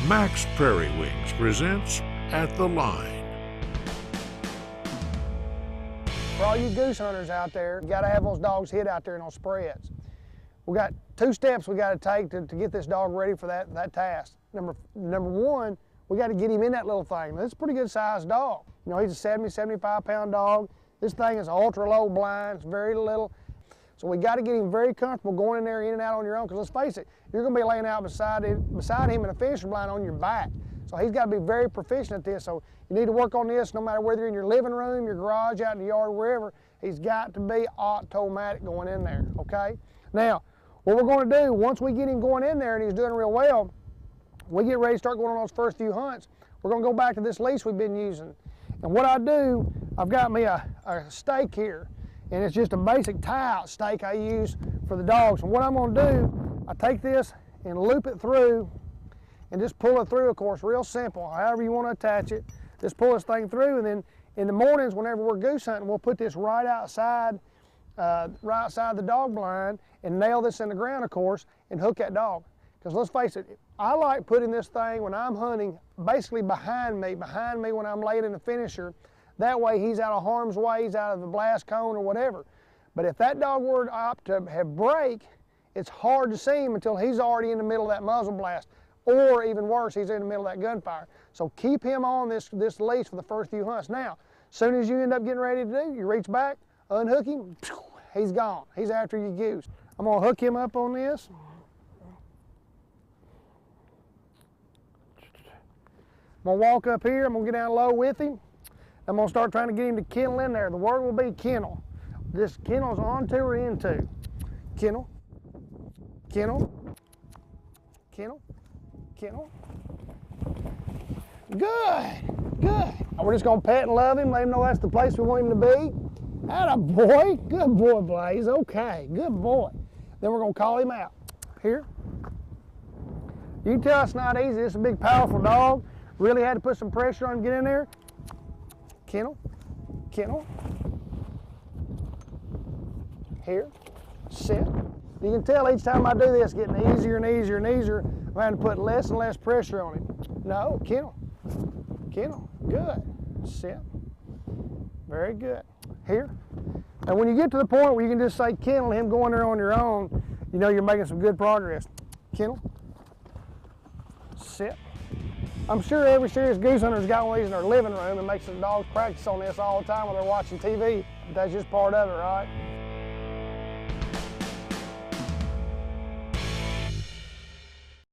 Max Prairie Wings presents At the Line. For all you goose hunters out there, you gotta have those dogs hit out there in those spreads. We got two steps we gotta take to get this dog ready for that task. Number one, we gotta get him in that little thing. This is a pretty good sized dog. You know, he's a 70, 75 pound dog. This thing is ultra low blind, it's very little. So we gotta get him very comfortable going in there, in and out on your own, because let's face it, you're gonna be laying out beside him in a finishing blind on your back. So he's gotta be very proficient at this. So you need to work on this no matter whether you're in your living room, your garage, out in the yard, wherever. He's got to be automatic going in there, okay? Now, what we're gonna do, once we get him going in there and he's doing real well, we get ready to start going on those first few hunts. We're gonna go back to this leash we've been using. And what I do, I've got me a stake here, and it's just a basic tie-out stake I use for the dogs. And what I'm gonna do, I take this and loop it through and just pull it through, of course, real simple, however you want to attach it. Just pull this thing through, and then in the mornings, whenever we're goose hunting, we'll put this right outside the dog blind and nail this in the ground, of course, and hook that dog. Because let's face it, I like putting this thing when I'm hunting basically behind me when I'm laying in the finisher. That way he's out of harm's way, he's out of the blast cone or whatever. But if that dog were to opt to have break, it's hard to see him until he's already in the middle of that muzzle blast. Or even worse, he's in the middle of that gunfire. So keep him on this leash for the first few hunts. Now, as soon as you end up getting ready to do, you reach back, unhook him, he's gone. He's after your goose. I'm gonna hook him up on this. I'm gonna walk up here, I'm gonna get down low with him. I'm gonna start trying to get him to kennel in there. The word will be kennel. This kennel's onto or into. Kennel, kennel, kennel, kennel. Good, good. We're just gonna pet and love him, let him know that's the place we want him to be. Atta boy, good boy, Blaze, okay, good boy. Then we're gonna call him out. Here. You can tell it's not easy, this is a big, powerful dog. Really had to put some pressure on him to get in there. Kennel, kennel. Here, sit. You can tell each time I do this, getting easier and easier and easier. I'm having to put less and less pressure on him. No, kennel, kennel, good. Sit, very good. Here. And when you get to the point where you can just say kennel, him going there on your own, you know you're making some good progress. Kennel, sit. I'm sure every serious goose hunter's got one of these in their living room and makes the dogs practice on this all the time when they're watching TV. That's just part of it, right?